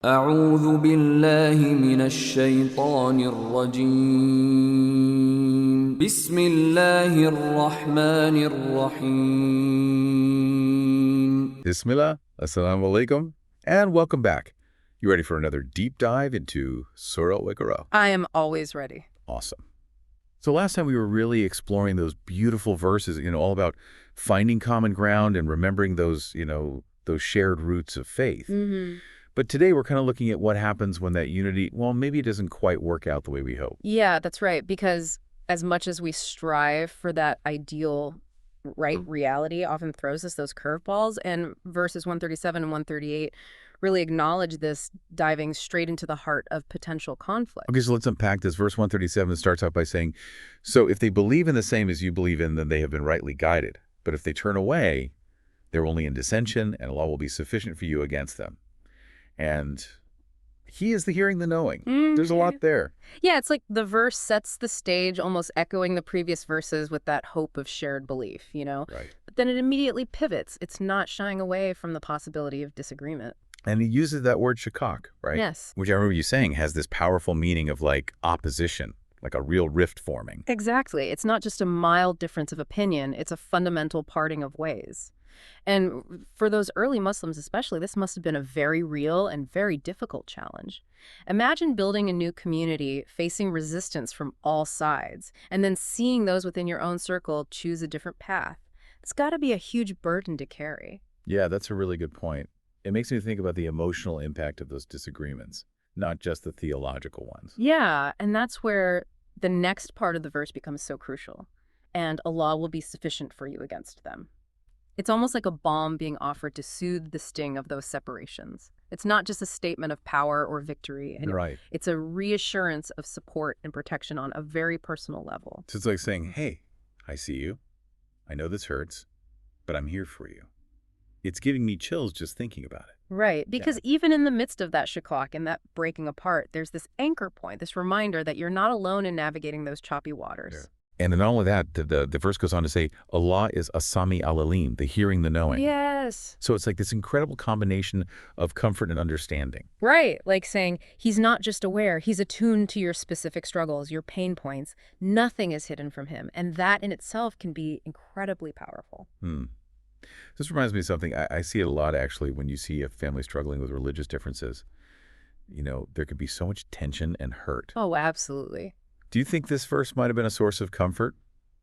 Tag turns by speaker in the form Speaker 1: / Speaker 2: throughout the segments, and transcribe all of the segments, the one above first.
Speaker 1: أعوذ بالله من الشيطان الرجيم بسم الله الرحمن الرحيم
Speaker 2: Bismillah, Assalamu alaikum, and welcome back. You ready for another deep dive into Surah Al-Baqarah?
Speaker 3: I am always ready.
Speaker 2: Awesome. So last time we were really exploring those beautiful verses, all about finding common ground and remembering those shared roots of faith. But today we're kind of looking at what happens when that unity, well, maybe it doesn't quite work out the way we hope.
Speaker 3: Yeah, that's right. Because as much as we strive for that ideal reality often throws us those curveballs. And verses 137 and 138 really acknowledge this, diving straight into the heart of potential conflict.
Speaker 2: Okay, so let's unpack this. Verse 137 starts out by saying, so if they believe in the same as you believe in, then they have been rightly guided. But if they turn away, they're only in dissension, and Allah will be sufficient for you against them. And he is the hearing, the knowing. There's a lot there.
Speaker 3: Yeah, it's like the verse sets the stage, almost echoing the previous verses with that hope of shared belief,
Speaker 2: Right.
Speaker 3: But then it immediately pivots. It's not shying away from the possibility of disagreement.
Speaker 2: And he uses that word shakak, right?
Speaker 3: Yes.
Speaker 2: Which I remember you saying has this powerful meaning of like opposition, like a real rift forming.
Speaker 3: Exactly. It's not just a mild difference of opinion. It's a fundamental parting of ways. And for those early Muslims especially, this must have been a very real and very difficult challenge. Imagine building a new community, facing resistance from all sides, and then seeing those within your own circle choose a different path. It's got to be a huge burden to carry.
Speaker 2: Yeah, that's a really good point. It makes me think about the emotional impact of those disagreements, not just the theological ones.
Speaker 3: Yeah, and that's where the next part of the verse becomes so crucial. And Allah will be sufficient for you against them. It's almost like a balm being offered to soothe the sting of those separations. It's not just a statement of power or victory.
Speaker 2: Right.
Speaker 3: It's a reassurance of support and protection on a very personal level.
Speaker 2: So it's like saying, hey, I see you. I know this hurts, but I'm here for you. It's giving me chills just thinking about it.
Speaker 3: Right, because even in the midst of that shikak and that breaking apart, there's this anchor point, this reminder that you're not alone in navigating those choppy waters.
Speaker 2: Yeah. And then all of that, the verse goes on to say, Allah is As-Sami Al-Alim, the hearing, the knowing.
Speaker 3: Yes.
Speaker 2: So it's like this incredible combination of comfort and understanding.
Speaker 3: Right, like saying he's not just aware, he's attuned to your specific struggles, your pain points. Nothing is hidden from him, and that in itself can be incredibly powerful.
Speaker 2: This reminds me of something. I see it a lot, actually, when you see a family struggling with religious differences. There could be so much tension and hurt.
Speaker 3: Oh, absolutely.
Speaker 2: Do you think this verse might have been a source of comfort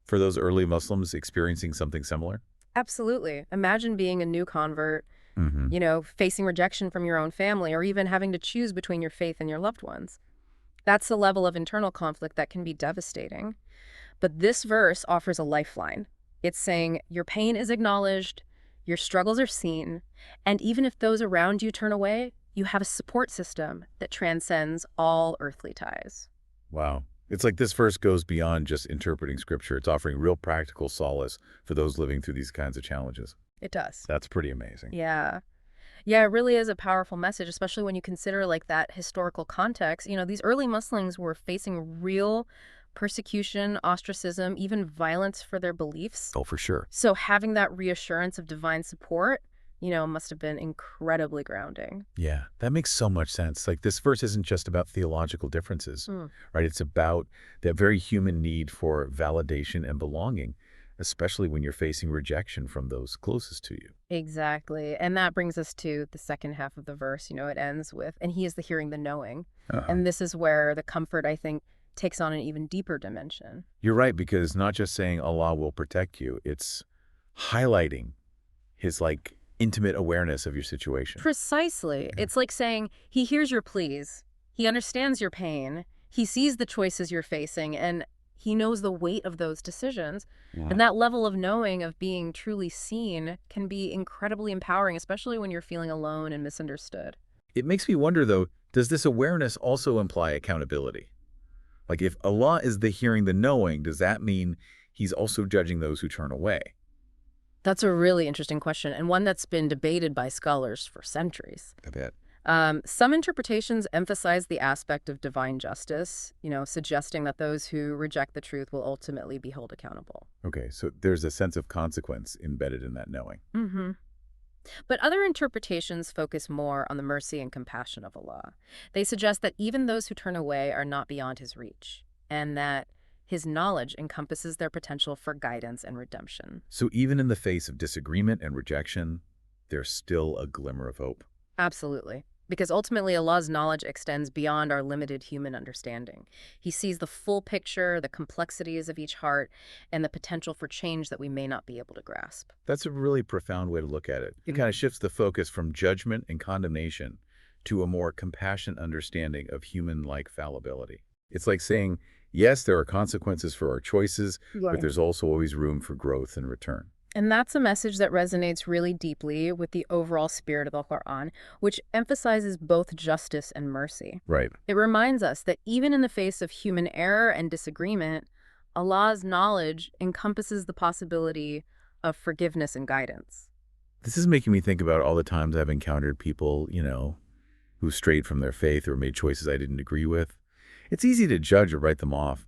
Speaker 2: for those early Muslims experiencing something similar?
Speaker 3: Absolutely. Imagine being a new convert, facing rejection from your own family, or even having to choose between your faith and your loved ones. That's a level of internal conflict that can be devastating. But this verse offers a lifeline. It's saying your pain is acknowledged, your struggles are seen, and even if those around you turn away, you have a support system that transcends all earthly ties.
Speaker 2: Wow. It's like this verse goes beyond just interpreting scripture. It's offering real practical solace for those living through these kinds of challenges.
Speaker 3: It does.
Speaker 2: That's pretty amazing.
Speaker 3: Yeah. Yeah, it really is a powerful message, especially when you consider like that historical context. These early Muslims were facing real persecution, ostracism, even violence for their beliefs.
Speaker 2: Oh, for sure.
Speaker 3: So having that reassurance of divine support, must have been incredibly grounding.
Speaker 2: Yeah, that makes so much sense. Like this verse isn't just about theological differences, right? It's about that very human need for validation and belonging, especially when you're facing rejection from those closest to you.
Speaker 3: Exactly. And that brings us to the second half of the verse. It ends with, and he is the hearing, the knowing. And this is where the comfort, I think, takes on an even deeper dimension.
Speaker 2: You're right, because not just saying Allah will protect you, it's highlighting his intimate awareness of your situation.
Speaker 3: Precisely. It's like saying he hears your pleas, he understands your pain, he sees the choices you're facing, and he knows the weight of those decisions. And that level of knowing, of being truly seen, can be incredibly empowering, especially when you're feeling alone and misunderstood.
Speaker 2: It makes me wonder, though, does this awareness also imply accountability? Like if Allah is the hearing, the knowing, does that mean he's also judging those who turn away?
Speaker 3: That's a really interesting question, and one that's been debated by scholars for centuries.
Speaker 2: I bet.
Speaker 3: Some interpretations emphasize the aspect of divine justice, suggesting that those who reject the truth will ultimately be held accountable.
Speaker 2: Okay, so there's a sense of consequence embedded in that knowing.
Speaker 3: But other interpretations focus more on the mercy and compassion of Allah. They suggest that even those who turn away are not beyond his reach, and that his knowledge encompasses their potential for guidance and redemption.
Speaker 2: So even in the face of disagreement and rejection, there's still a glimmer of hope.
Speaker 3: Absolutely. Because ultimately, Allah's knowledge extends beyond our limited human understanding. He sees the full picture, the complexities of each heart, and the potential for change that we may not be able to grasp.
Speaker 2: That's a really profound way to look at it. It kind of shifts the focus from judgment and condemnation to a more compassionate understanding of human-like fallibility. It's like saying, yes, there are consequences for our choices, but there's also always room for growth and return.
Speaker 3: And that's a message that resonates really deeply with the overall spirit of the Quran, which emphasizes both justice and mercy.
Speaker 2: Right.
Speaker 3: It reminds us that even in the face of human error and disagreement, Allah's knowledge encompasses the possibility of forgiveness and guidance.
Speaker 2: This is making me think about all the times I've encountered people, who strayed from their faith or made choices I didn't agree with. It's easy to judge or write them off.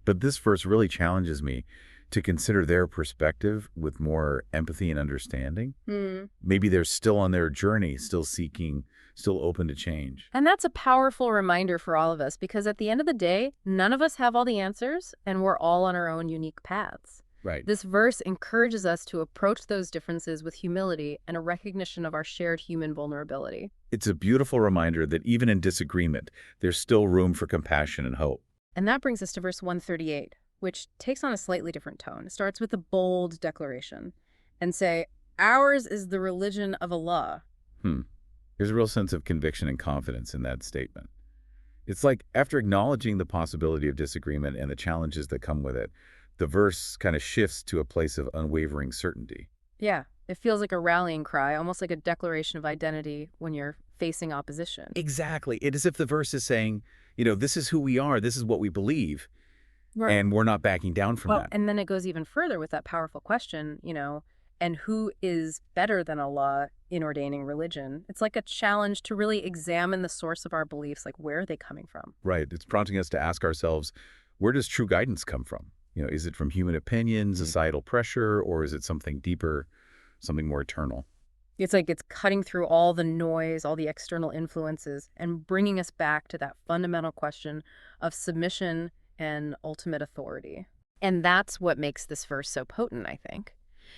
Speaker 2: But this verse really challenges me to consider their perspective with more empathy and understanding. Maybe they're still on their journey, still seeking, still open to change.
Speaker 3: And that's a powerful reminder for all of us, because at the end of the day, none of us have all the answers, and we're all on our own unique paths.
Speaker 2: Right.
Speaker 3: This verse encourages us to approach those differences with humility and a recognition of our shared human vulnerability.
Speaker 2: It's a beautiful reminder that even in disagreement, there's still room for compassion and hope.
Speaker 3: And that brings us to verse 138. Which takes on a slightly different tone. It starts with a bold declaration and say, ours is the religion of Allah.
Speaker 2: There's a real sense of conviction and confidence in that statement. It's like after acknowledging the possibility of disagreement and the challenges that come with it, the verse kind of shifts to a place of unwavering certainty.
Speaker 3: Yeah, it feels like a rallying cry, almost like a declaration of identity when you're facing opposition.
Speaker 2: Exactly. It is as if the verse is saying, this is who we are, this is what we believe.
Speaker 3: Right.
Speaker 2: And we're not backing down from that.
Speaker 3: And then it goes even further with that powerful question, and who is better than Allah in ordaining religion? It's like a challenge to really examine the source of our beliefs, like where are they coming from?
Speaker 2: Right. It's prompting us to ask ourselves, where does true guidance come from? Is it from human opinion, societal pressure, or is it something deeper, something more eternal?
Speaker 3: It's like it's cutting through all the noise, all the external influences, and bringing us back to that fundamental question of submission and ultimate authority. And that's what makes this verse so potent, I think.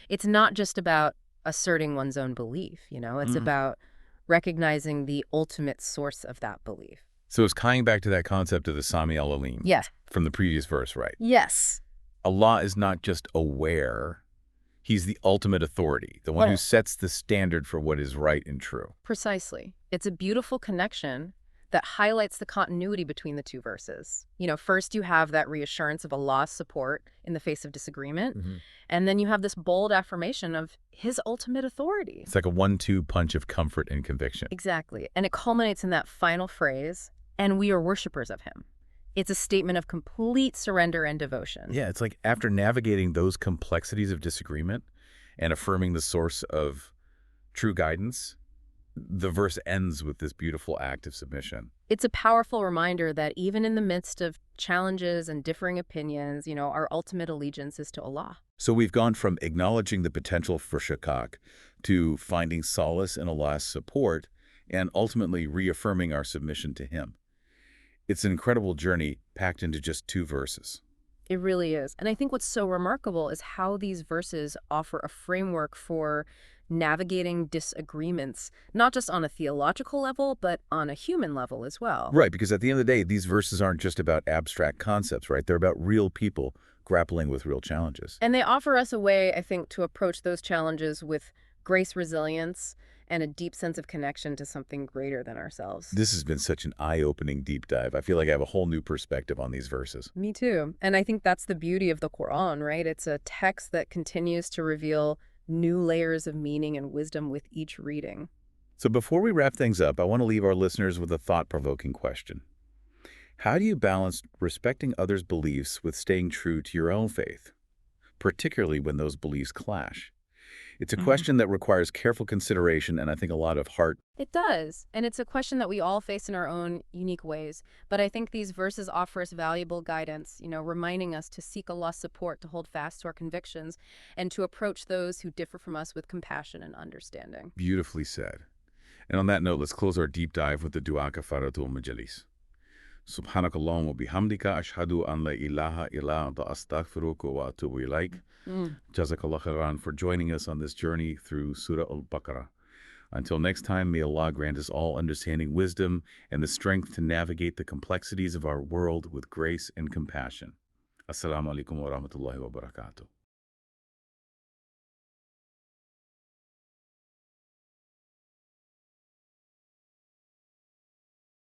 Speaker 3: It's not just about asserting one's own belief, it's about recognizing the ultimate source of that belief.
Speaker 2: So it's tying back to that concept of the Sami al-Alim.
Speaker 3: Yes.
Speaker 2: From the previous verse, right?
Speaker 3: Yes.
Speaker 2: Allah is not just aware, he's the ultimate authority, the one who sets the standard for what is right and true.
Speaker 3: Precisely. It's a beautiful connection that highlights the continuity between the two verses. First you have that reassurance of Allah's support in the face of disagreement, and then you have this bold affirmation of his ultimate authority.
Speaker 2: It's like a 1-2 punch of comfort and conviction.
Speaker 3: Exactly. And it culminates in that final phrase, and we are worshipers of him. It's a statement of complete surrender and devotion.
Speaker 2: Yeah, it's like after navigating those complexities of disagreement and affirming the source of true guidance, the verse ends with this beautiful act of submission.
Speaker 3: It's a powerful reminder that even in the midst of challenges and differing opinions, our ultimate allegiance is to Allah.
Speaker 2: So we've gone from acknowledging the potential for shakak to finding solace in Allah's support and ultimately reaffirming our submission to him. It's an incredible journey packed into just 2 verses.
Speaker 3: It really is. And I think what's so remarkable is how these verses offer a framework for navigating disagreements, not just on a theological level, but on a human level as well.
Speaker 2: Right, because at the end of the day, these verses aren't just about abstract concepts, right? They're about real people grappling with real challenges.
Speaker 3: And they offer us a way, I think, to approach those challenges with grace, resilience, and a deep sense of connection to something greater than ourselves.
Speaker 2: This has been such an eye-opening deep dive. I feel like I have a whole new perspective on these verses.
Speaker 3: Me too. And I think that's the beauty of the Quran, right? It's a text that continues to reveal new layers of meaning and wisdom with each reading.
Speaker 2: So before we wrap things up, I want to leave our listeners with a thought-provoking question. How do you balance respecting others' beliefs with staying true to your own faith, particularly when those beliefs clash? It's a question that requires careful consideration and I think a lot of heart.
Speaker 3: It does, and it's a question that we all face in our own unique ways. But I think these verses offer us valuable guidance, reminding us to seek Allah's support, to hold fast to our convictions, and to approach those who differ from us with compassion and understanding.
Speaker 2: Beautifully said. And on that note, let's close our deep dive with the Dua Kafaratul Majalis. Subhanakallahumma bihamdika ashhadu an la ilaha illa anta astaghfiruka wa atubu ilaik. Jazakallah khairan for joining us on this journey through Surah Al-Baqarah. Until next time, may Allah grant us all understanding, wisdom, and the strength to navigate the complexities of our world with grace and compassion. Assalamu alaikum wa rahmatullahi wa barakatuh.